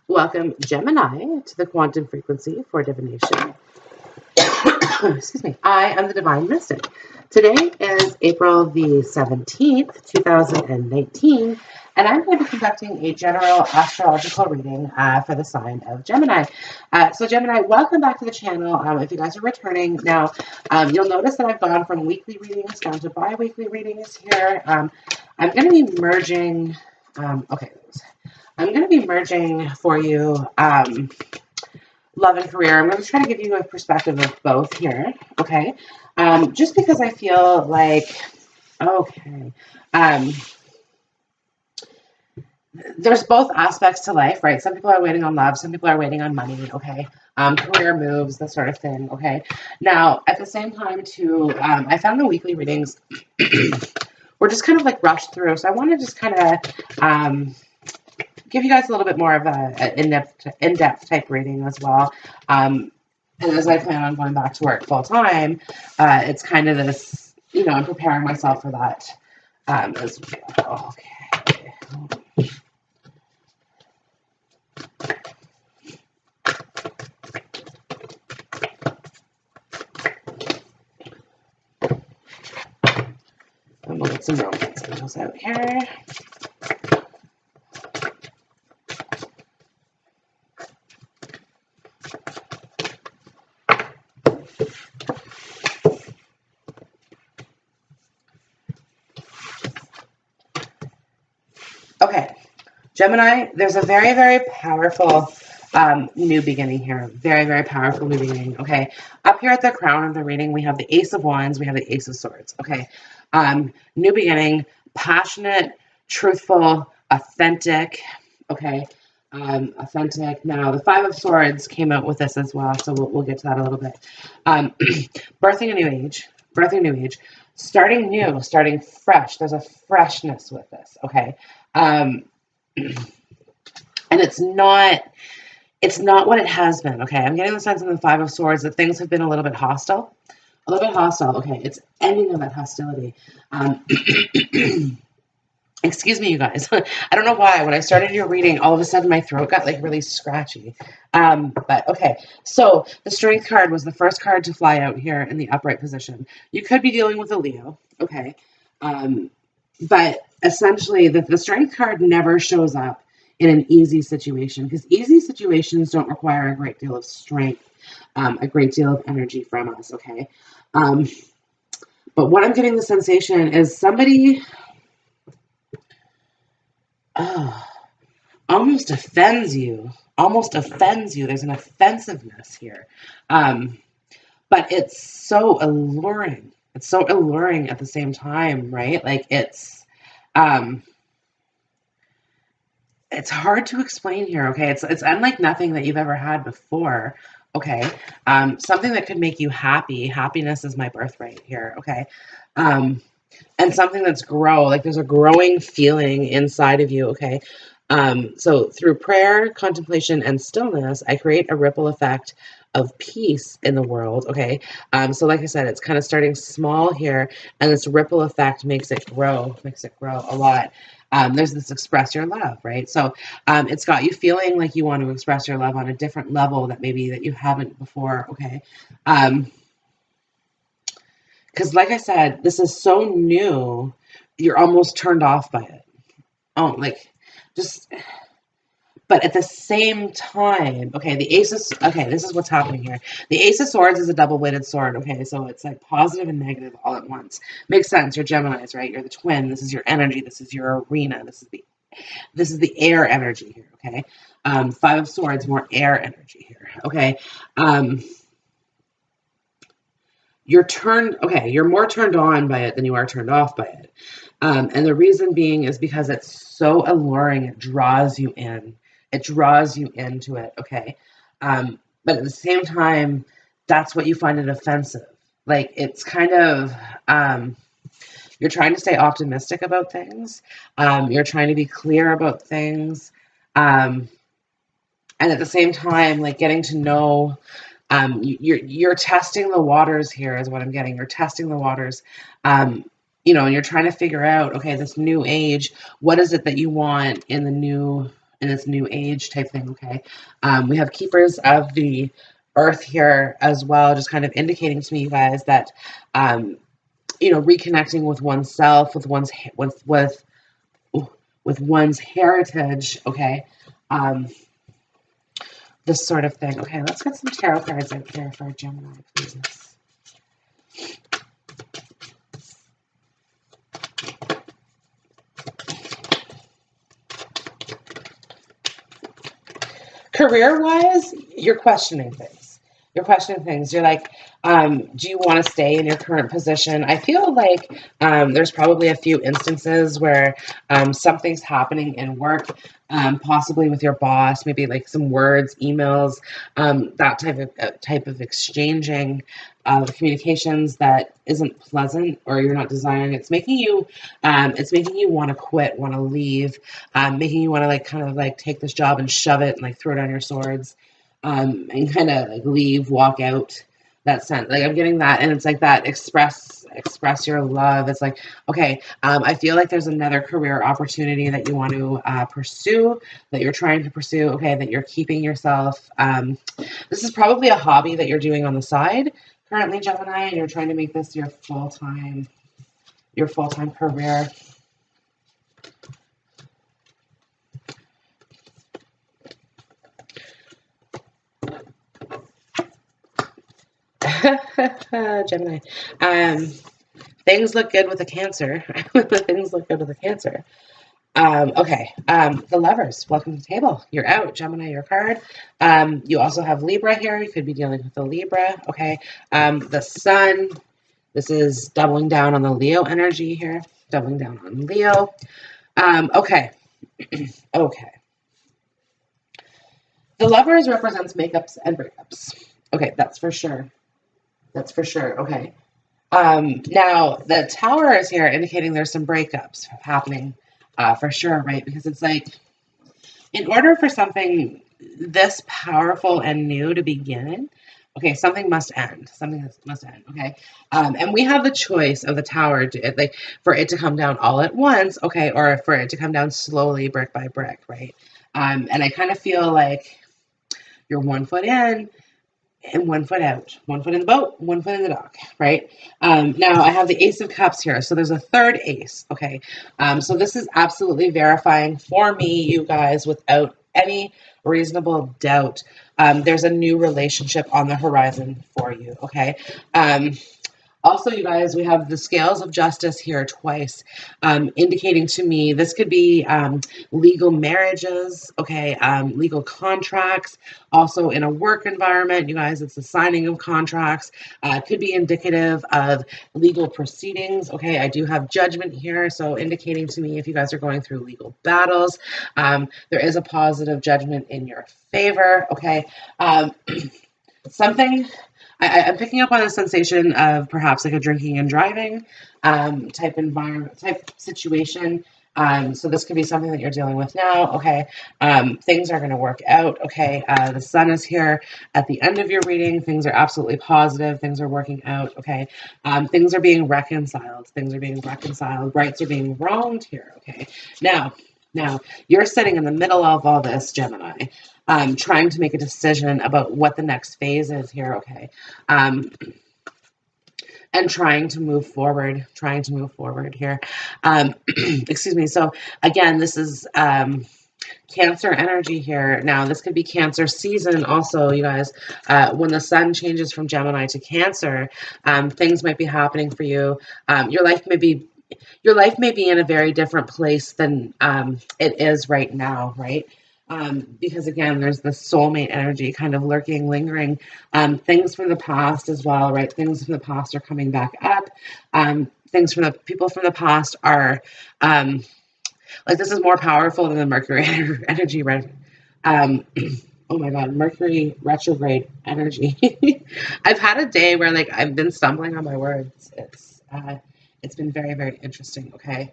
Welcome, Gemini, to the quantum frequency for divination. Excuse me. I am the Divine Mystic. Today is April the 17th, 2019, and I'm going to be conducting a general astrological reading for the sign of Gemini. So, Gemini, welcome back to the channel. If you guys are returning now, you'll notice that I've gone from weekly readings down to bi-weekly readings here. I'm going to be merging. I'm going to be merging for you love and career. I'm going to try to give you a perspective of both here, okay? Just because I feel like, there's both aspects to life, right? Some people are waiting on love, some people are waiting on money, okay? Career moves, that sort of thing, okay? Now, at the same time, too, I found the weekly readings were just kind of like rushed through, so I want to just kind of give you guys a little bit more of an in-depth type reading as well. And as I plan on going back to work full time, it's kind of this, I'm preparing myself for that as well. Okay. And we'll get some romance angels out here. Okay, Gemini, there's a very, very powerful new beginning here. Very, very powerful new beginning, okay? Up here at the crown of the reading, we have the Ace of Wands, we have the Ace of Swords, okay? New beginning, passionate, truthful, authentic, okay? Authentic. Now, the Five of Swords came out with this as well, so we'll get to that a little bit. Birthing a new age, starting new, starting fresh. There's a freshness with this, okay? And it's not what it has been, okay? I'm getting the sense in the Five of Swords that things have been a little bit hostile. Okay? It's ending of that hostility. Excuse me, you guys. I don't know why. When I started your reading, all of a sudden my throat got like really scratchy. But okay. So the Strength card was the first card to fly out here in the upright position. You could be dealing with a Leo, okay? But essentially, the Strength card never shows up in an easy situation because easy situations don't require a great deal of strength, a great deal of energy from us, okay? But what I'm getting the sensation is somebody almost offends you. There's an offensiveness here. But it's so alluring. It's so alluring at the same time, right? Like it's hard to explain here, okay? It's unlike nothing that you've ever had before, okay? Something that could make you happy. Happiness is my birthright here, okay? And something that's there's a growing feeling inside of you, okay? So through prayer, contemplation, and stillness, I create a ripple effect of peace in the world, okay? So like I said, it's kind of starting small here, and this ripple effect makes it grow a lot. There's this express your love, right? So it's got you feeling like you want to express your love on a different level that you haven't before, okay? Because like I said, this is so new, you're almost turned off by it. But at the same time, okay, this is what's happening here. The Ace of Swords is a double-weighted sword, okay? So it's like positive and negative all at once. Makes sense, you're Geminis, right? You're the twin, this is your energy, this is your arena, this is the air energy here, okay? Five of Swords, more air energy here, okay? You're more turned on by it than you are turned off by it. And the reason being is because it's so alluring, it draws you in. It draws you into it, okay? But at the same time, that's what you find it offensive. Like, it's kind of, you're trying to stay optimistic about things. You're trying to be clear about things. And at the same time, like, getting to know, you're testing the waters here is what I'm getting. You're testing the waters. And you're trying to figure out, okay, this new age, what is it that you want in the new in this new age type thing, okay? We have keepers of the earth here as well, just kind of indicating to me, you guys, that, you know, reconnecting with oneself, with one's heritage, okay? This sort of thing. Okay, let's get some tarot cards out here for Gemini, please. Career-wise, you're questioning things. You're questioning things. You're like, do you want to stay in your current position? I feel like there's probably a few instances where something's happening in work, possibly with your boss, maybe like some words, emails, that type of exchanging of communications that isn't pleasant, or you're not desiring. It's making you want to quit, want to leave, making you want to like kind of like take this job and shove it and like throw down your swords, and kind of like leave, walk out. That sense, like I'm getting that, and it's like that express your love. It's like, okay, I feel like there's another career opportunity that you want to pursue, that you're trying to pursue. Okay, that you're keeping yourself. This is probably a hobby that you're doing on the side currently, Gemini, and you're trying to make this your full-time career. Gemini. Things look good with a Cancer. Things look good with a Cancer. Okay. The Lovers. Welcome to the table. You're out, Gemini. Your card. You also have Libra here. You could be dealing with the Libra. Okay. The Sun. This is doubling down on the Leo energy here. Doubling down on Leo. Okay. Okay. The Lovers represents makeups and breakups. Okay, that's for sure. That's for sure. Okay. Now the Tower is here indicating there's some breakups happening, for sure, right? Because it's like, in order for something this powerful and new to begin, okay, something must end. Something must end, okay? And we have the choice of the Tower, like, for it to come down all at once, okay, or for it to come down slowly, brick by brick, right? And I kind of feel like you're 1 foot in and 1 foot out, 1 foot in the boat, 1 foot in the dock, right? Now I have the Ace of Cups here, so there's a third ace, okay? So this is absolutely verifying for me, you guys, without any reasonable doubt. There's a new relationship on the horizon for you, okay? Also, you guys, we have the Scales of Justice here twice, indicating to me this could be legal marriages, okay, legal contracts. Also, in a work environment, you guys, it's the signing of contracts. It could be indicative of legal proceedings, okay. I do have Judgment here, so indicating to me if you guys are going through legal battles, there is a positive judgment in your favor, okay. Something... I'm picking up on a sensation of perhaps like a drinking and driving type environment, type situation. So this could be something that you're dealing with now. Okay. Things are going to work out. Okay. The Sun is here at the end of your reading. Things are absolutely positive. Things are working out. Okay. Things are being reconciled. Things are being reconciled. Rights are being wronged here. Okay. Now, you're sitting in the middle of all this, Gemini, trying to make a decision about what the next phase is here, okay? And trying to move forward here. Excuse me. So, again, this is Cancer energy here. Now, this could be Cancer season also, you guys. When the Sun changes from Gemini to Cancer, things might be happening for you. Your life may be in a very different place than it is right now, right? Because again, there's the soulmate energy kind of lurking, lingering. Things from the past as well, right? Things from the past are coming back up. Things from the people from the past are like, this is more powerful than the Mercury energy. Oh my God, Mercury retrograde energy. I've had a day where like I've been stumbling on my words. It's been very, very interesting. Okay.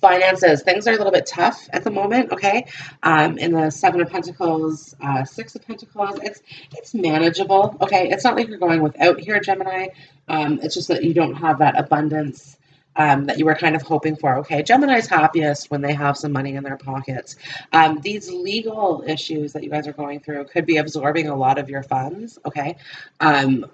Finances, things are a little bit tough at the moment. Okay. In the Seven of Pentacles, Six of Pentacles, it's manageable. Okay. It's not like you're going without here, Gemini. It's just that you don't have that abundance that you were kind of hoping for. Okay, Gemini's happiest when they have some money in their pockets. These legal issues that you guys are going through could be absorbing a lot of your funds. Okay,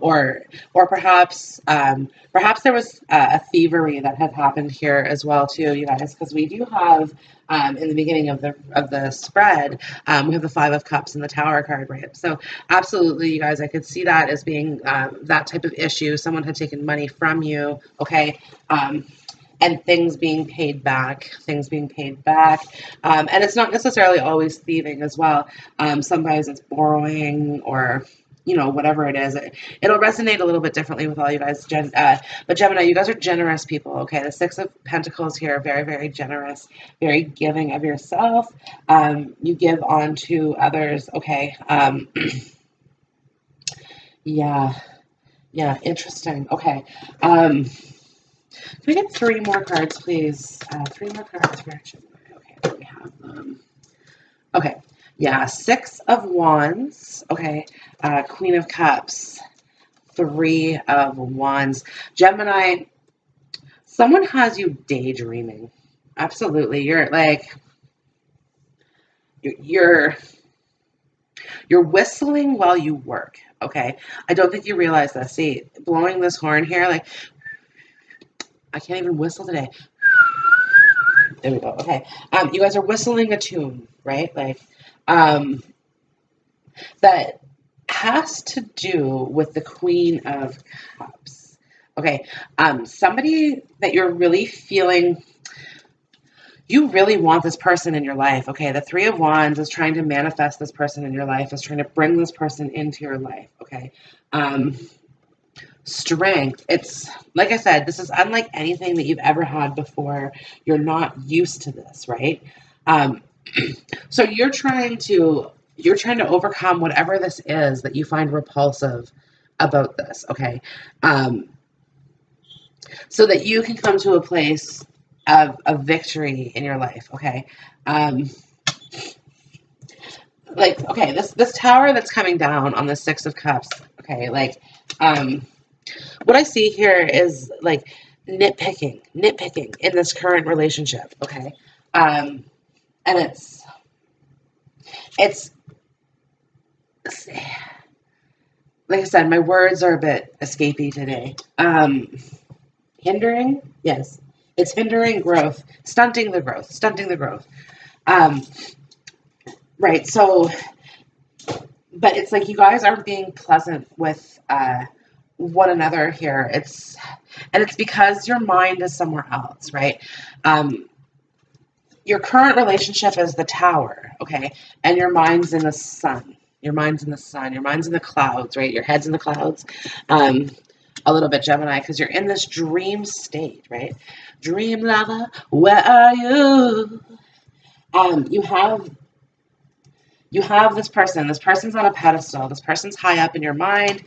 or perhaps there was a thievery that had happened here as well too, you guys, because we do have. In the beginning of the spread, we have the Five of Cups and the Tower card, right? So absolutely, you guys, I could see that as being that type of issue. Someone had taken money from you, okay, and things being paid back, and it's not necessarily always thieving as well. Sometimes it's borrowing or whatever it is. It'll resonate a little bit differently with all you guys. But Gemini, you guys are generous people, okay? The Six of Pentacles here, very, very generous, very giving of yourself. You give on to others, okay? Yeah, interesting. Okay. Can I get 3 more cards, please? 3 more cards for Gemini. Okay, there we have them. Okay. Yeah, 6 of Wands. Okay. Queen of Cups. 3 of Wands. Gemini, someone has you daydreaming. Absolutely. You're whistling while you work. Okay. I don't think you realize that. See, blowing this horn here, like, I can't even whistle today. There we go. Okay. You guys are whistling a tune, right? Like, that has to do with the Queen of Cups. Okay. Somebody that you're really feeling, you really want this person in your life. Okay. The Three of Wands is trying to manifest this person in your life, is trying to bring this person into your life. Okay. Strength. It's like I said, this is unlike anything that you've ever had before. You're not used to this, right? So you're trying to overcome whatever this is that you find repulsive about this, okay? So that you can come to a place of victory in your life, okay? Okay, this tower that's coming down on the Six of Cups, okay, what I see here is like nitpicking in this current relationship, okay? And it's like I said, my words are a bit escapey today. Hindering, yes, it's hindering growth, stunting the growth. Right, so, but it's like you guys aren't being pleasant with one another here. It's because your mind is somewhere else, right? Your current relationship is the Tower, okay? And your mind's in the sun. Your mind's in the clouds, right? Your head's in the clouds. A little bit Gemini, because you're in this dream state, right? Dream lover, where are you? You have this person. This person's on a pedestal. This person's high up in your mind.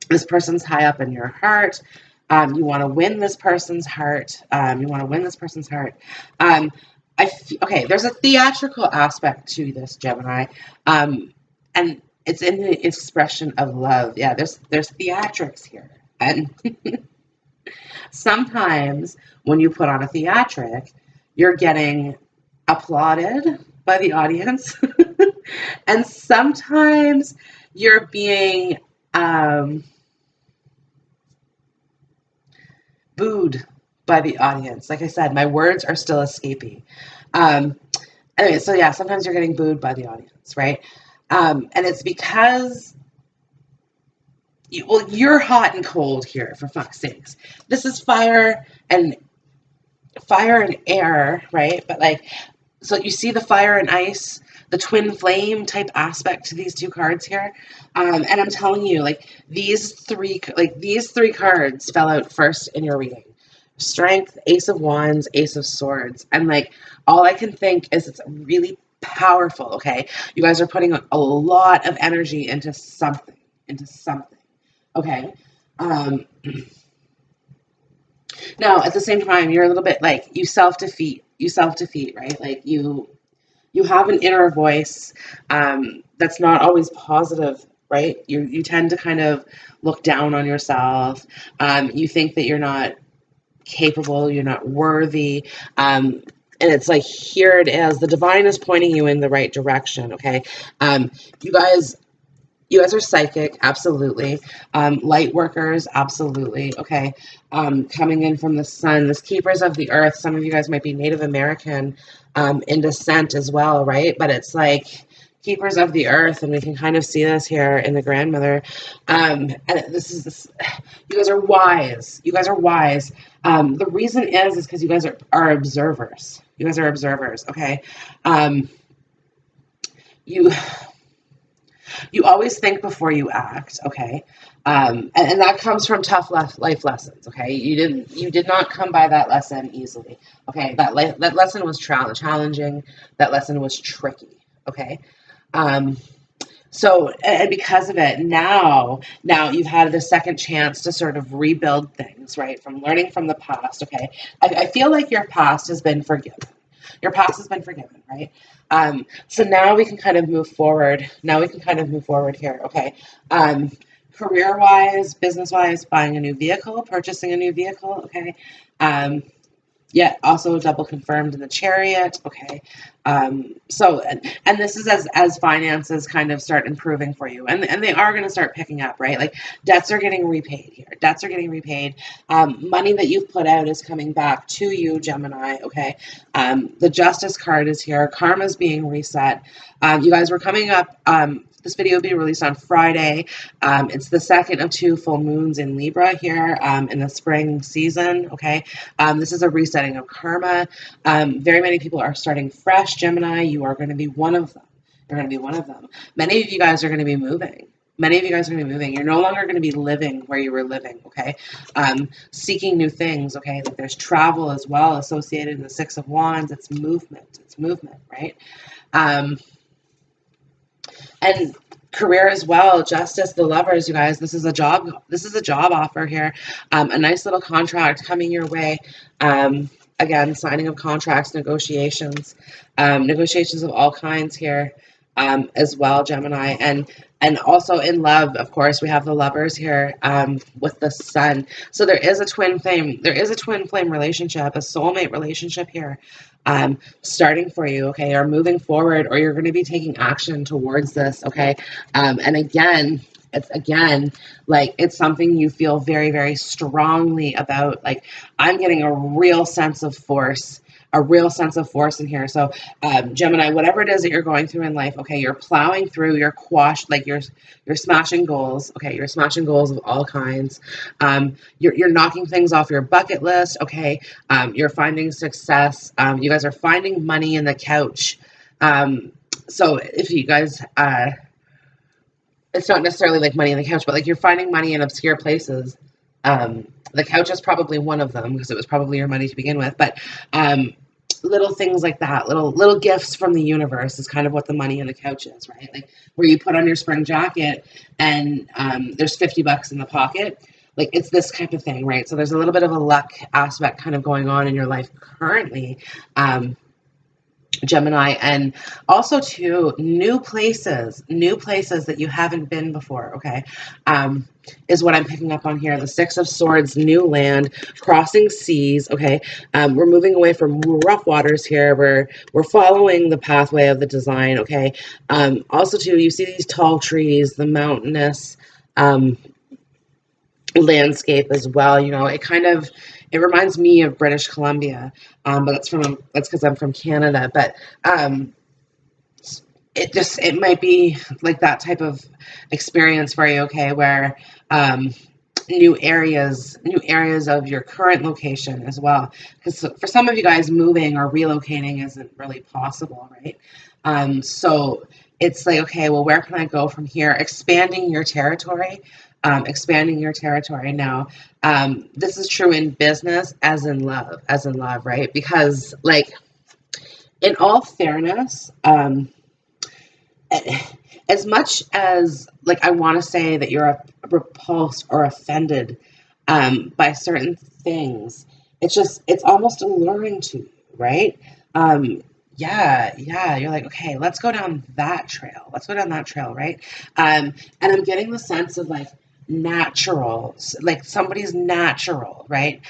This person's high up in your heart. You want to win this person's heart. Okay, there's a theatrical aspect to this, Gemini. And it's in the expression of love. Yeah, there's theatrics here. And sometimes when you put on a theatric, you're getting applauded by the audience. And sometimes you're being booed by the audience. Like I said, my words are still escaping. Anyway, so yeah, sometimes you're getting booed by the audience, right? And it's because you're hot and cold here, for fuck's sakes. This is fire and air, right? But like, so you see the fire and ice, the twin flame type aspect to these 2 cards here. And I'm telling you, like these three cards fell out first in your reading. Strength, Ace of Wands, Ace of Swords. And like, all I can think is it's really powerful, okay? You guys are putting a lot of energy into something, okay? Now, at the same time, you're a little bit like, you self-defeat, right? Like you have an inner voice that's not always positive, right? You tend to kind of look down on yourself. You think that you're not capable, you're not worthy. And it's like, here it is. The divine is pointing you in the right direction, okay? You guys are psychic, absolutely. Light workers, absolutely. Okay. Coming in from the sun, this keepers of the earth. Some of you guys might be Native American in descent as well, right? But it's like keepers of the earth, and we can kind of see this here in the grandmother. And this. You guys are wise. You guys are wise. The reason is because you guys are observers. You guys are observers. Okay. You. You always think before you act, okay? And that comes from tough life lessons, okay? You did not come by that lesson easily, okay? That lesson was challenging. That lesson was tricky, okay? Um, so, and because of it, now you've had the second chance to sort of rebuild things, right? From learning from the past, okay? I feel like your past has been forgiven. Your past has been forgiven, right? So now we can kind of move forward. Now we can kind of move forward here, okay? Career-wise, business-wise, buying a new vehicle, purchasing a new vehicle, okay? Yeah, also double confirmed in the chariot. Okay. So, and this is as finances kind of start improving for you, and they are going to start picking up, right? Like debts are getting repaid here. Debts are getting repaid. Money that you've put out is coming back to you, Gemini. Okay. The Justice card is here. Karma is being reset. You guys were coming up. This video will be released on Friday. It's the second of 2 full moons in Libra here in the spring season. Okay. This is a resetting of karma. Very many people are starting fresh, Gemini. You are going to be one of them. You're going to be one of them. Many of you guys are going to be moving. Many of you guys are going to be moving. You're no longer going to be living where you were living, okay? Seeking new things, okay? Like there's travel as well associated in the Six of Wands. It's movement. It's movement, right? And career as well, justice, the lovers, you guys, this is a job offer here. A nice little contract coming your way. Again, signing of contracts, negotiations of all kinds here as well, Gemini. And also in love, of course, we have the lovers here with the sun. So there is a twin flame relationship, a soulmate relationship here starting for you, okay, or moving forward, or you're going to be taking action towards this, okay? And again, it's something you feel very, very strongly about. Like I'm getting a real sense of force in here. So Gemini, whatever it is that you're going through in life, okay, you're plowing through, you're smashing goals, okay, you're smashing goals of all kinds. You're knocking things off your bucket list, okay. You're finding success. You guys are finding money in the couch. So if you guys it's not necessarily like money in the couch, but like you're finding money in obscure places. The couch is probably one of them because it was probably your money to begin with, but little things like that, little gifts from the universe is kind of what the money in the couch is, right? Like where you put on your spring jacket and there's $50 in the pocket. Like it's this type of thing, right? So there's a little bit of a luck aspect kind of going on in your life currently. Gemini, and also to new places that you haven't been before, okay, is what I'm picking up on here. The Six of Swords, new land, crossing seas, okay. We're moving away from rough waters here. We're following the pathway of the design, okay. Also too, you see these tall trees, the mountainous landscape as well. You know, it reminds me of British Columbia, but that's because I'm from Canada. But it might be like that type of experience for you, okay, where new areas of your current location as well. Because for some of you guys, moving or relocating isn't really possible, right? So it's like, okay, well, where can I go from here? Expanding your territory. Now. This is true in business as in love, right? Because, like, in all fairness, as much as, like, I want to say that you're repulsed or offended by certain things, it's almost alluring to you, right? Yeah, you're like, okay, let's go down that trail. Right? And I'm getting the sense of, like, natural, like somebody's natural, right?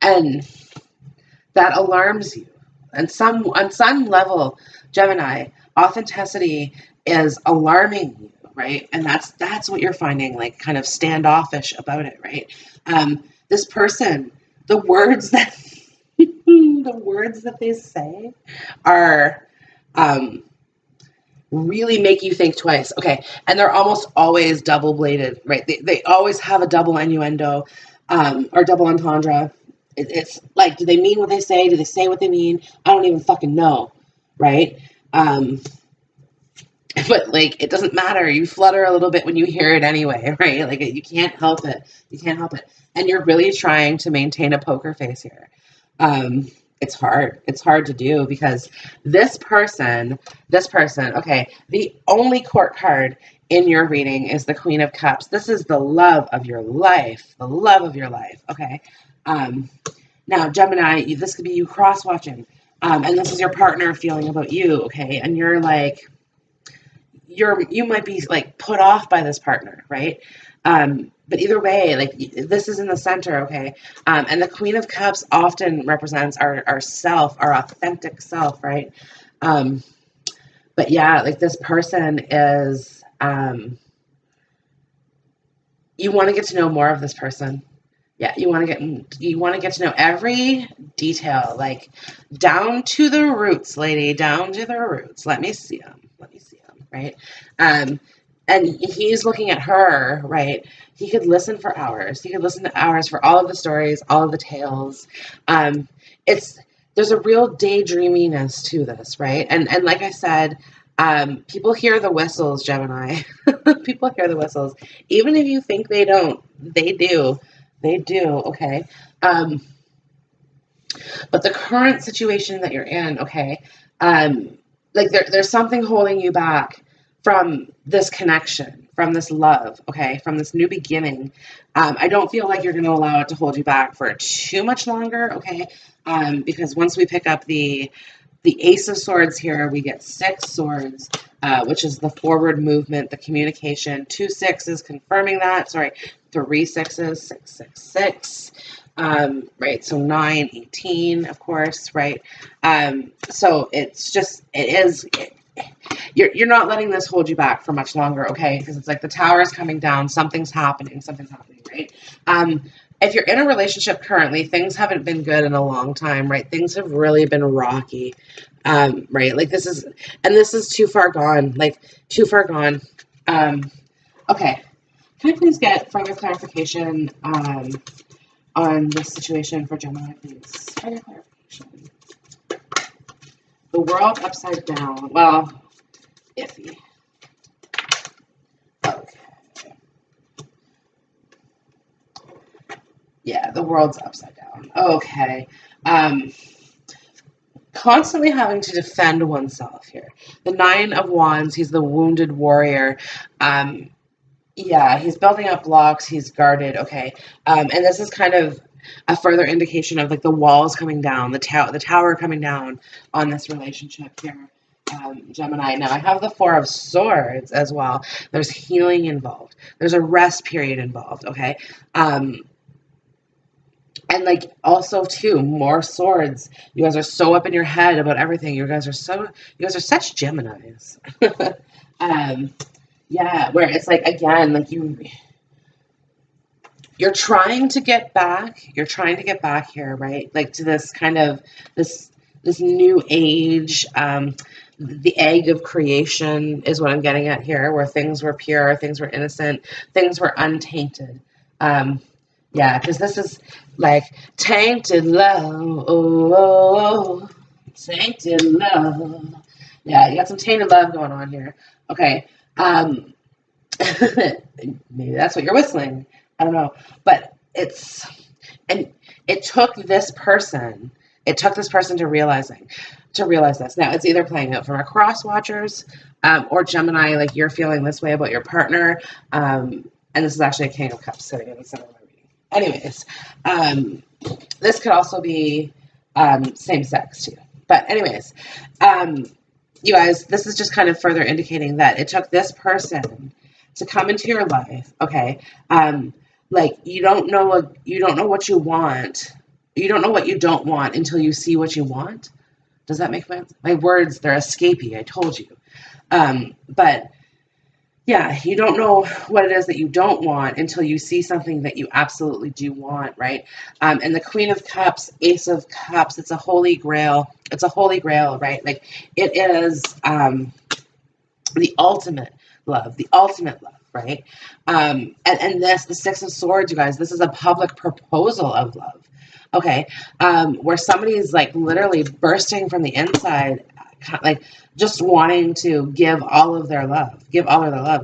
And that alarms you. And on some level, Gemini, authenticity is alarming you, right? And that's what you're finding, like kind of standoffish about it, right? This person, the words that the words that they say are really make you think twice. Okay. And they're almost always double bladed, right? They always have a double innuendo or double entendre. It's like, do they mean what they say? Do they say what they mean? I don't even fucking know, right? But like, it doesn't matter. You flutter a little bit when you hear it anyway, right? Like, you can't help it. You can't help it. And you're really trying to maintain a poker face here. It's hard. It's hard to do because this person, okay, the only court card in your reading is the Queen of Cups. This is the love of your life, okay? Now, Gemini, this could be you cross-watching, and this is your partner feeling about you, okay? And you're like, you might be like put off by this partner, right? But either way, like this is in the center, okay? And the Queen of Cups often represents our self, our authentic self, right? But yeah, like this person is, you want to get to know more of this person. Yeah, you want to get to know every detail, like down to the roots, lady, down to the roots. Let me see them, right? And he's looking at her, right? He could listen for hours. He could listen to hours for all of the stories, all of the tales. There's a real daydreaminess to this, right? And like I said, people hear the whistles, Gemini. People hear the whistles. Even if you think they don't, they do. They do, okay? But the current situation that you're in, okay, like there's something holding you back from this connection, from this love, okay, from this new beginning. I don't feel like you're going to allow it to hold you back for too much longer, okay? Because once we pick up the Ace of Swords here, we get 6 swords, which is the forward movement, the communication. 2 sixes confirming that. Sorry, 3 sixes, 6, 6, 6. Right, so 9, 18, of course, right? So you're not letting this hold you back for much longer, okay? Because it's like the tower is coming down, something's happening, right? If you're in a relationship currently, things haven't been good in a long time, right? Things have really been rocky, right? Like this is too far gone, okay. Can I please get further clarification on this situation for Gemini, please? Further clarification. The world upside down. Well, iffy. Okay. Yeah, the world's upside down. Okay. Constantly having to defend oneself here. The 9 of Wands, he's the wounded warrior. Yeah, he's building up blocks. He's guarded. Okay. And this is kind of a further indication of like the walls coming down, the tower coming down on this relationship here, Gemini. Now I have the 4 of Swords as well. There's healing involved. There's a rest period involved. Okay. And like also too, more swords. You guys are so up in your head about everything. You guys are such Geminis. Yeah, where it's like, again, like you're trying to get back. You're trying to get back here, right? Like to this kind of this new age. The egg of creation is what I'm getting at here, where things were pure, things were innocent, things were untainted. Yeah, because this is like tainted love. Oh, tainted love. Yeah, you got some tainted love going on here. Okay. Maybe that's what you're whistling. I don't know. But it took this person to realize this. Now it's either playing out from a cross watchers or Gemini, like you're feeling this way about your partner. And this is actually a King of Cups sitting in the center of my reading. Anyways, this could also be same sex too. But anyways, you guys, this is just kind of further indicating that it took this person to come into your life, okay? Like you don't know what you want You don't know what you don't want until you see what you want. Does that make sense? My words, they're escapey, I told you. But yeah, you don't know what it is that you don't want until you see something that you absolutely do want, right? And the Queen of Cups, Ace of Cups, it's a holy grail. It's a holy grail, right? Like it is the ultimate love, right? And this, the Six of Swords, you guys, this is a public proposal of love, okay? Where somebody is like literally bursting from the inside, like just wanting to give all of their love.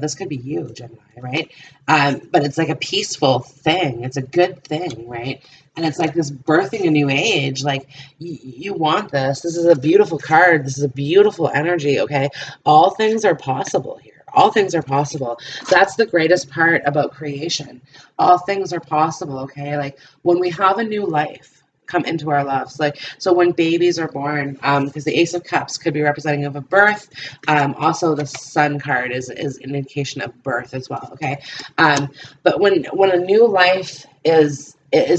This could be you, Gemini, right? But it's like a peaceful thing. It's a good thing, right? And it's like this birthing a new age. Like you want this. This is a beautiful card. This is a beautiful energy, okay? All things are possible here. All things are possible. That's the greatest part about creation. All things are possible, okay? Like when we have a new life come into our lives, like so when babies are born, because the Ace of Cups could be representing of a birth. Also the Sun card is an indication of birth as well, okay? But when a new life is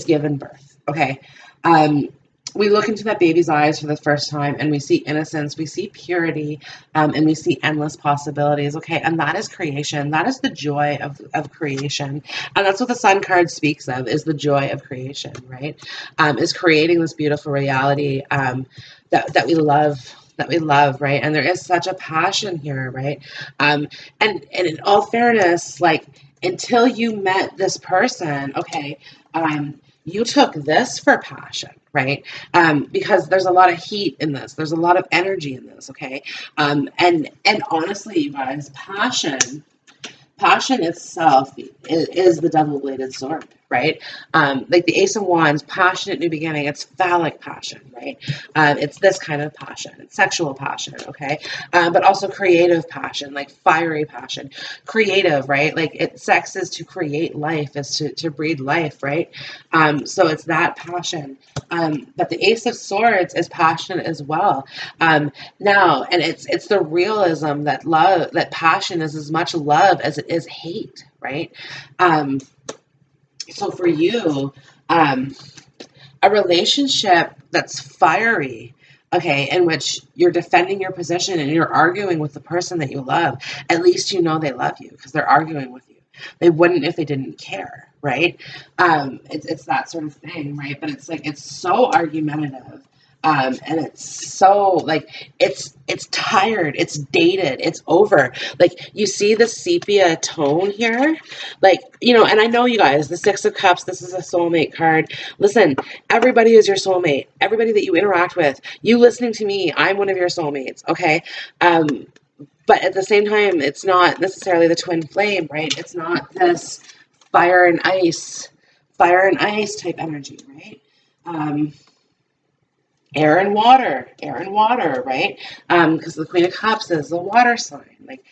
given birth, okay, we look into that baby's eyes for the first time and we see innocence, we see purity, and we see endless possibilities, okay? And that is creation. That is the joy of creation. And that's what the Sun card speaks of, is the joy of creation, right? Is creating this beautiful reality that we love, right? And there is such a passion here, right? And in all fairness, like until you met this person, okay, you took this for passion, right? Because there's a lot of heat in this. There's a lot of energy in this, okay? And honestly, you guys, passion itself is the double-bladed sword, right? Like the Ace of Wands, passionate new beginning. It's phallic passion, right? It's this kind of passion. It's sexual passion, okay? But also creative passion, like fiery passion. Creative, right? Like sex is to create life, is to breathe life, right? So it's that passion. But the Ace of Swords is passion as well. Now, and it's the realism that love, that passion is as much love as it is hate, right? So for you, a relationship that's fiery, okay, in which you're defending your position and you're arguing with the person that you love, at least you know they love you because they're arguing with you. They wouldn't if they didn't care, right? It's that sort of thing, right? But it's like, it's so argumentative. And it's so like it's tired, it's dated, it's over. Like you see the sepia tone here, like, you know, and I know you guys, the Six of Cups, this is a soulmate card. Listen, everybody is your soulmate. Everybody that you interact with, you listening to me, I'm one of your soulmates, okay? But at the same time, it's not necessarily the twin flame, right? It's not this fire and ice type energy, right? Air and water, right? Because the Queen of Cups is a water sign, like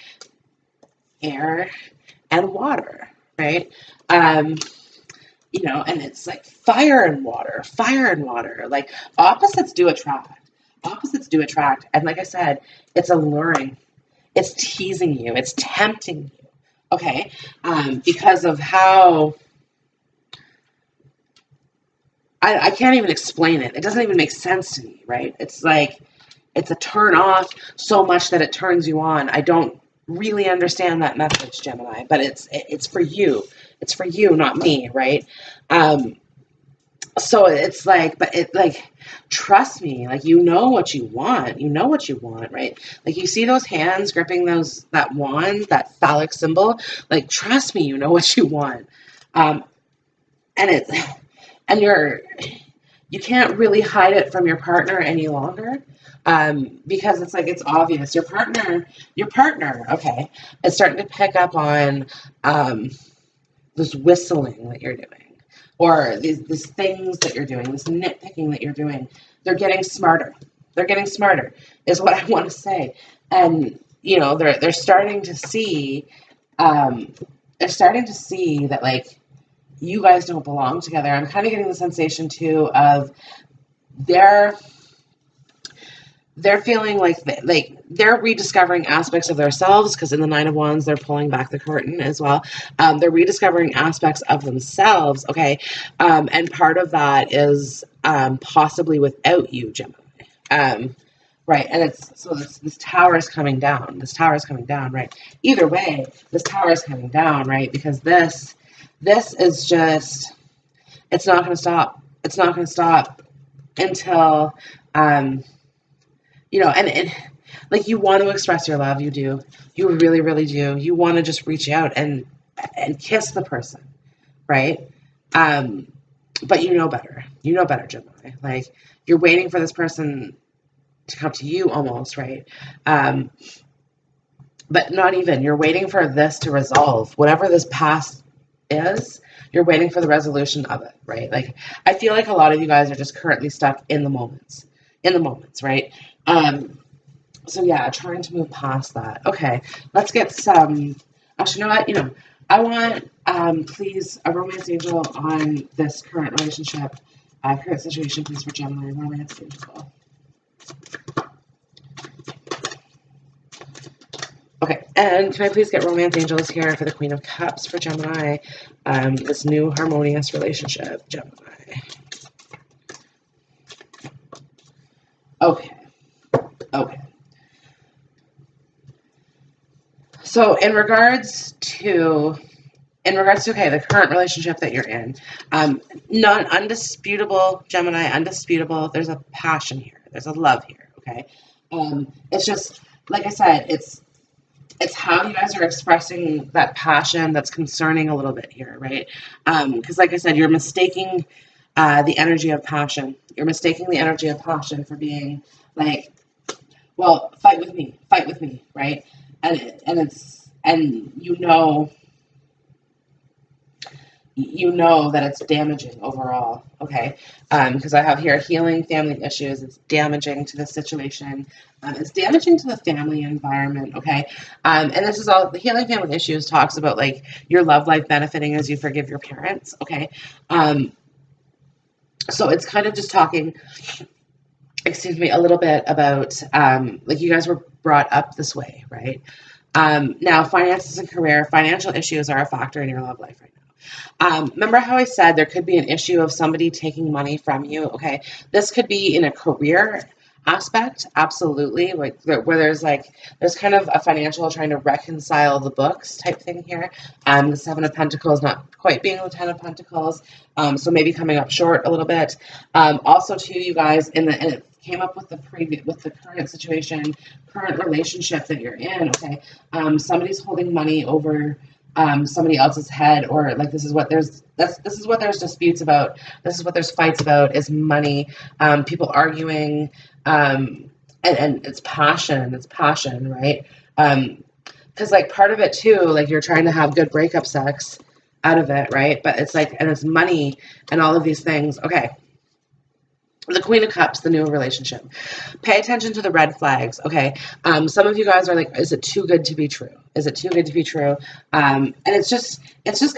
air and water, right? You know, and it's like fire and water, like opposites do attract. And like I said, it's alluring, it's teasing you, it's tempting you, okay? Because of how, I can't even explain it. It doesn't even make sense to me, right? It's like, it's a turn off so much that it turns you on. I don't really understand that message, Gemini, but it's for you. It's for you, not me, right? So it's like, but it like, trust me, like, you know what you want, right? Like you see those hands gripping that wand, that phallic symbol, like, trust me, you know what you want. And it's, and you can't really hide it from your partner any longer, because it's like, it's obvious. Your partner, okay, is starting to pick up on this whistling that you're doing, or these things that you're doing, this nitpicking that you're doing. They're getting smarter. Is what I want to say. And you know, they're starting to see, that, like, you guys don't belong together. I'm kind of getting the sensation too of they're they're feeling like they're rediscovering aspects of themselves, because in the Nine of Wands, they're pulling back the curtain as well. They're rediscovering aspects of themselves, okay? And part of that is possibly without you, Gemini. Right, and this tower is coming down. This tower is coming down, right? Either way, this tower is coming down, right? Because this is just, it's not going to stop. It's not going to stop until, you know, and like, you want to express your love. You do. You really, really do. You want to just reach out and kiss the person, right? But you know better. You know better, Gemini. Like, you're waiting for this person to come to you almost, right? But not even. You're waiting for this to resolve. Whatever this past is, you're waiting for the resolution of it, right? Like, I feel like a lot of you guys are just currently stuck in the moments, right? So yeah, trying to move past that. Okay, let's get some, actually, you know what? You know, I want, please, a romance angel on this current relationship, current situation, please, for Gemini, romance angel. Okay, and can I please get romance angels here for the Queen of Cups for Gemini, this new harmonious relationship, Gemini. Okay. So in regards to okay, the current relationship that you're in, not undisputable, Gemini, undisputable. There's a passion here. There's a love here. Okay, it's just, like I said, it's how you guys are expressing that passion that's concerning a little bit here, right? Because like I said, you're mistaking the energy of passion. You're mistaking the energy of passion for being like, well, fight with me, right? And you know that it's damaging overall, okay? Because I have here healing family issues. It's damaging to the situation. It's damaging to the family environment, okay? And this is all, the healing family issues talks about like your love life benefiting as you forgive your parents, okay? So it's kind of just talking, excuse me, a little bit about like, you guys were brought up this way, right? Now, finances and career, financial issues are a factor in your love life right now. Remember how I said there could be an issue of somebody taking money from you? Okay, this could be in a career aspect, absolutely, like where there's kind of a financial trying to reconcile the books type thing here. The Seven of Pentacles not quite being the Ten of Pentacles, so maybe coming up short a little bit. Also, too, you guys, and it came up with the current situation, current relationship that you're in. Okay, somebody's holding money over somebody else's head, or like this is what there's disputes about. This is what there's fights about, is money. People arguing, and it's passion. It's passion, right? Because like part of it too, like you're trying to have good breakup sex out of it, right? But it's like, and it's money and all of these things. Okay. The Queen of Cups, the new relationship. Pay attention to the red flags, okay? Some of you guys are like, is it too good to be true? Is it too good to be true? And it's just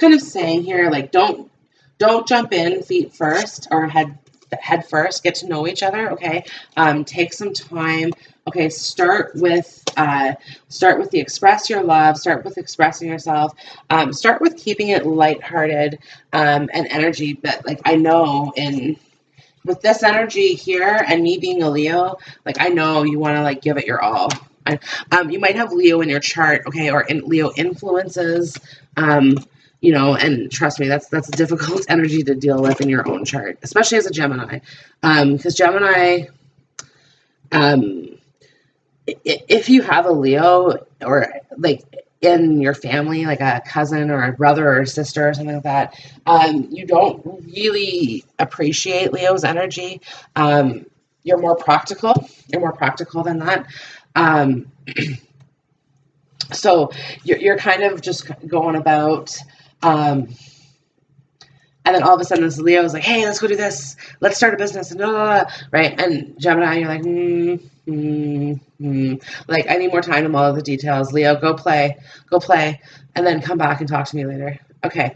kind of saying here, like, don't jump in feet first or head first. Get to know each other, okay? Take some time. Okay, start with the express your love. Start with expressing yourself. Start with keeping it lighthearted and energy. But like, I know with this energy here and me being a Leo, like, I know you want to like give it your all. You might have Leo in your chart, okay, or Leo influences, you know, and trust me, that's a difficult energy to deal with in your own chart, especially as a Gemini, because Gemini, if you have a Leo or like in your family, like a cousin or a brother or a sister or something like that, you don't really appreciate Leo's energy. You're more practical. You're more practical than that. So you're kind of just going about, and then all of a sudden this Leo is like, hey, let's go do this. Let's start a business. And blah, blah, blah, right? And Gemini, you're like, like, I need more time to mull the details. Leo, go play, and then come back and talk to me later. Okay.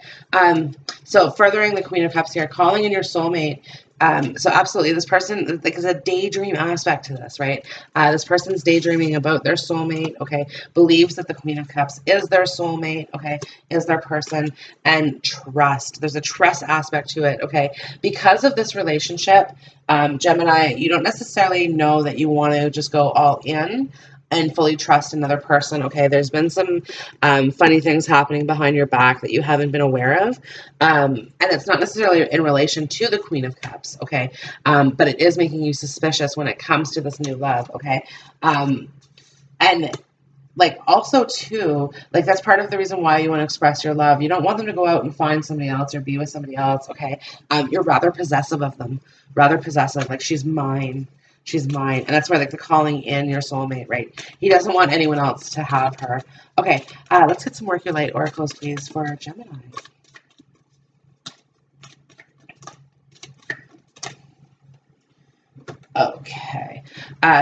So furthering the Queen of Cups here, calling in your soulmate. So absolutely, this person, like, is a daydream aspect to this, right? This person's daydreaming about their soulmate, okay? Believes that the Queen of Cups is their soulmate, okay? Is their person, and trust. There's a trust aspect to it, okay? Because of this relationship, Gemini, you don't necessarily know that you want to just go all in and fully trust another person, okay? There's been some funny things happening behind your back that you haven't been aware of. And it's not necessarily in relation to the Queen of Cups, okay? But it is making you suspicious when it comes to this new love, okay? And like, also too, like, that's part of the reason why you want to express your love. You don't want them to go out and find somebody else or be with somebody else, okay? You're rather possessive of them, rather possessive, like, she's mine. She's mine. And that's why, like, the calling in your soulmate, right? He doesn't want anyone else to have her. Okay, let's get some Work Your Light oracles, please, for Gemini. Okay,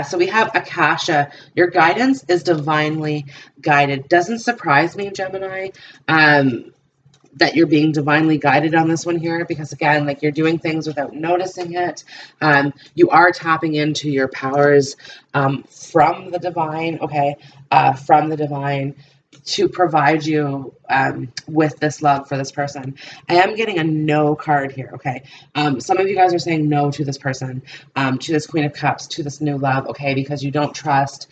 so we have Akasha. Your guidance is divinely guided. Doesn't surprise me, Gemini, that you're being divinely guided on this one here, because again, like, you're doing things without noticing it. You are tapping into your powers from the divine, okay, from the divine, to provide you with this love for this person. I am getting a no card here, okay? Some of you guys are saying no to this person, to this Queen of Cups, to this new love, okay, because you don't trust,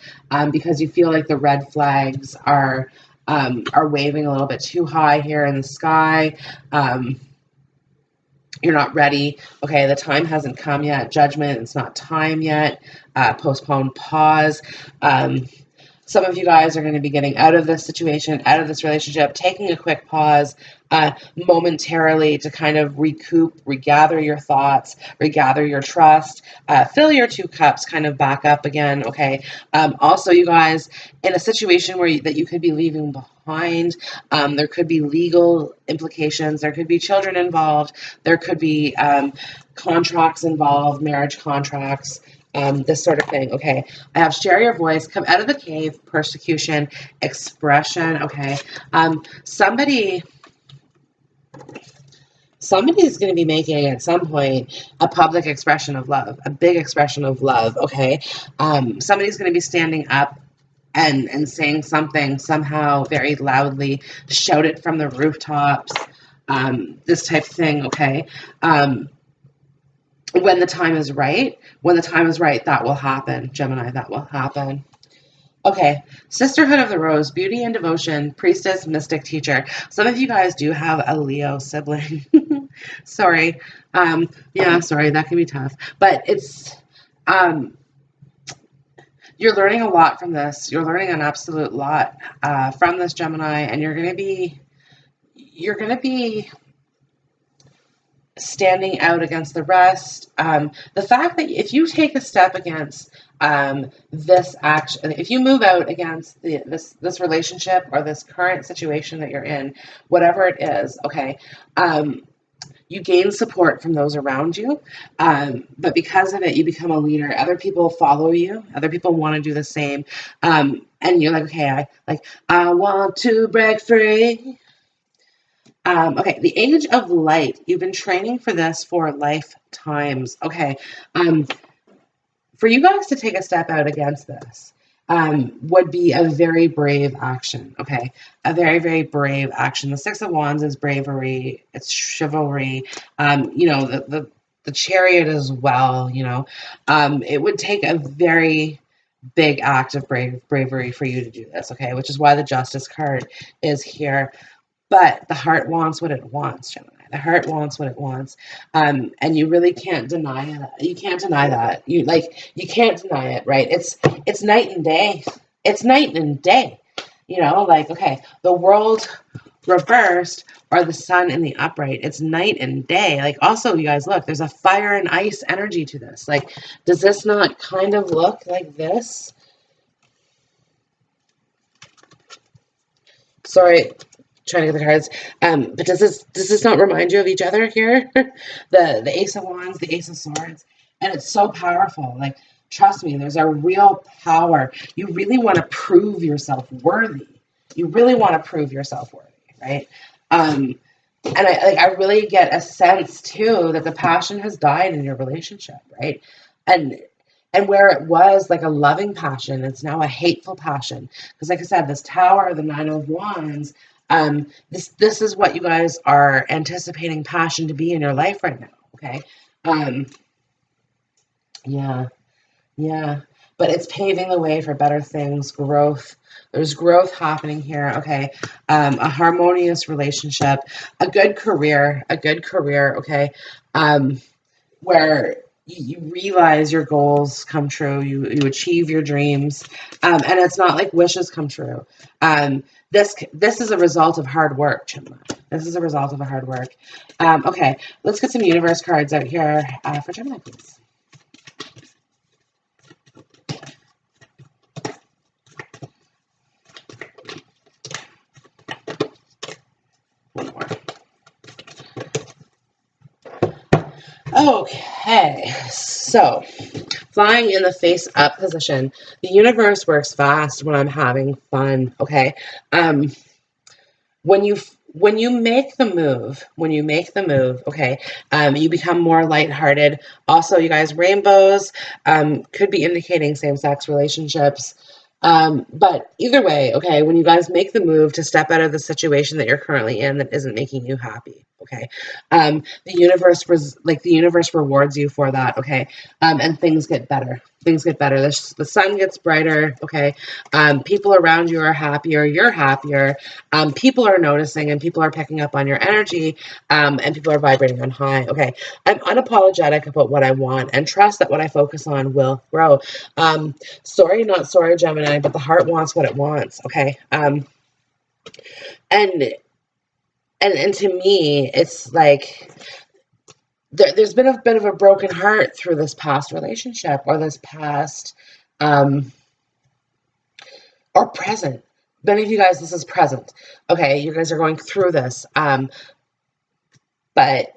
because you feel like the red flags are waving a little bit too high here in the sky. You're not ready. Okay, the time hasn't come yet. Judgment, it's not time yet. Postpone, pause. Some of you guys are going to be getting out of this situation, out of this relationship, taking a quick pause momentarily to kind of recoup, regather your thoughts, regather your trust, fill your two cups kind of back up again, okay? Also, you guys, in a situation where that you could be leaving behind, there could be legal implications, there could be children involved, there could be contracts involved, marriage contracts, this sort of thing, okay? I have share your voice, come out of the cave, persecution, expression, okay? Somebody's going to be making at some point a public expression of love, a big expression of love, okay? Somebody's going to be standing up and saying something somehow very loudly, shout it from the rooftops, this type of thing, okay? When the time is right, that will happen, Gemini, that will happen. Okay, Sisterhood of the Rose, beauty and devotion, priestess, mystic, teacher. Some of you guys do have a Leo sibling. Sorry. Yeah, sorry, that can be tough. But it's, you're learning a lot from this. You're learning an absolute lot from this, Gemini, and you're going to be standing out against the rest. The fact that if you take a step against this action, if you move out against this relationship or this current situation that you're in, whatever it is, okay, you gain support from those around you, but because of it, you become a leader. Other people follow you. Other people want to do the same, and you're like, okay, I want to break free. Okay, the Age of Light. You've been training for this for lifetimes. Okay, for you guys to take a step out against this would be a very brave action. Okay, a very, very brave action. The Six of Wands is bravery. It's chivalry. You know, the Chariot as well. You know, it would take a very big act of bravery for you to do this. Okay, which is why the Justice card is here. But the heart wants what it wants, Gemini. The heart wants what it wants, and you really can't deny it. You can't deny that. You can't deny it, right? It's night and day. It's night and day. You know, like, okay, the world reversed or the sun in the upright. It's night and day. Like, also, you guys, look, there's a fire and ice energy to this. Like, does this not kind of look like this? Sorry. Trying to get the cards, but does this not remind you of each other here? the Ace of Wands, the Ace of Swords, and it's so powerful. Like, trust me, there's a real power. You really want to prove yourself worthy. You really want to prove yourself worthy, right? And I really get a sense too that the passion has died in your relationship, right? And where it was like a loving passion, it's now a hateful passion. Because like I said, this Tower, the Nine of Wands, this is what you guys are anticipating passion to be in your life right now. Okay. Um, yeah. Yeah, but it's paving the way for better things, growth. There's growth happening here. Okay. A harmonious relationship, a good career. Okay. Where you realize your goals come true, you achieve your dreams, and it's not like wishes come true. This is a result of hard work, Gemini. This is a result of a hard work. Okay, let's get some universe cards out here for Gemini, please. One more. Okay, so flying in the face up position. The universe works fast when I'm having fun. Okay, um, when you make the move, okay, you become more lighthearted. Also, you guys, rainbows could be indicating same-sex relationships. But either way, okay, when you guys make the move to step out of the situation that you're currently in that isn't making you happy, okay, the universe rewards you for that, okay, and things get better. Things get better. The sun gets brighter, okay. People around you are happier. You're happier. People are noticing and people are picking up on your energy, and people are vibrating on high, okay. I'm unapologetic about what I want and trust that what I focus on will grow. Sorry, not sorry, Gemini, but the heart wants what it wants, okay. And to me, it's like there's been a bit of a broken heart through this past relationship or this past or present. Many of you guys, this is present. Okay, you guys are going through this. But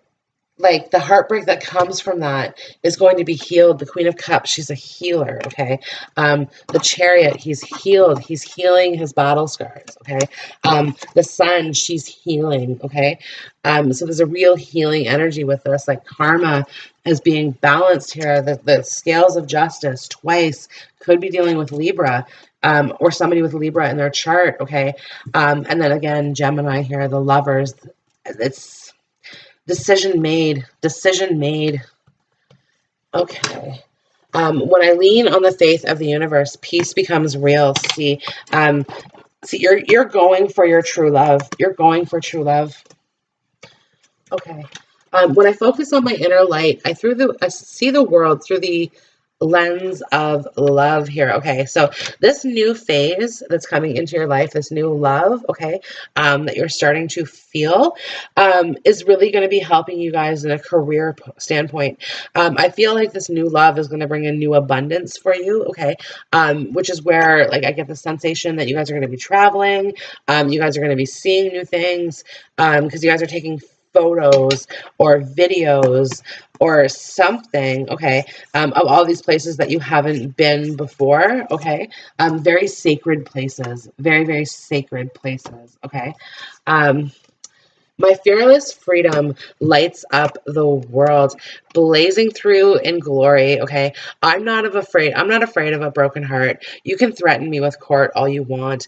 like the heartbreak that comes from that is going to be healed. The Queen of Cups, she's a healer, okay? The Chariot, he's healed. He's healing his battle scars, okay? The Sun, she's healing, okay? So there's a real healing energy with this, like karma is being balanced here. The scales of justice twice could be dealing with Libra, or somebody with Libra in their chart, okay? And then again, Gemini here, the Lovers, it's decision made. Okay. When I lean on the faith of the universe, peace becomes real. See, you're going for your true love. You're going for true love. Okay. When I focus on my inner light, I see the world through the lens of love here. Okay, so this new phase that's coming into your life, this new love, okay, that you're starting to feel, is really going to be helping you guys in a career standpoint. I feel like this new love is going to bring a new abundance for you, okay, which is where like I get the sensation that you guys are going to be traveling, you guys are going to be seeing new things, because you guys are taking photos or videos or something, okay, of all these places that you haven't been before, okay, very sacred places, very, very sacred places, okay. My fearless freedom lights up the world, blazing through in glory, okay? I'm not afraid of a broken heart. You can threaten me with court all you want.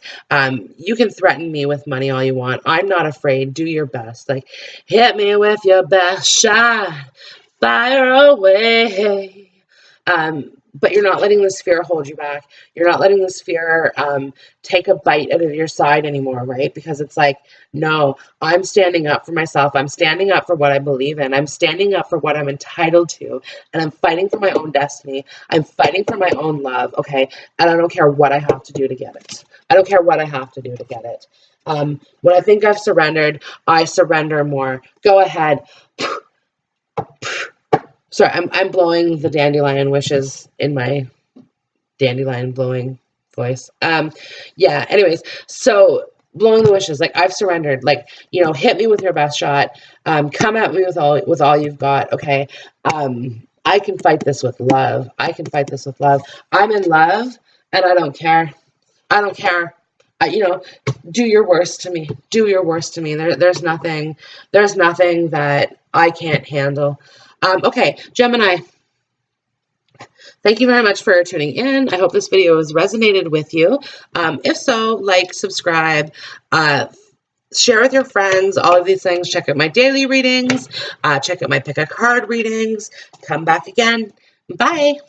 You can threaten me with money all you want. I'm not afraid. Do your best. Like, hit me with your best shot. Fire away. But you're not letting this fear hold you back. You're not letting this fear take a bite out of your side anymore, right? Because it's like, no, I'm standing up for myself. I'm standing up for what I believe in. I'm standing up for what I'm entitled to. And I'm fighting for my own destiny. I'm fighting for my own love, okay? And I don't care what I have to do to get it. I don't care what I have to do to get it. When I think I've surrendered, I surrender more. Go ahead. Sorry, I'm blowing the dandelion wishes in my dandelion blowing voice. Yeah, anyways, so blowing the wishes, like I've surrendered, like, you know, hit me with your best shot. Come at me with all you've got, okay? I can fight this with love. I can fight this with love. I'm in love and I don't care. I don't care. do your worst to me. Do your worst to me. There's nothing that I can't handle. Okay, Gemini, thank you very much for tuning in. I hope this video has resonated with you. If so, like, subscribe, share with your friends, all of these things. Check out my daily readings. Check out my pick a card readings. Come back again. Bye.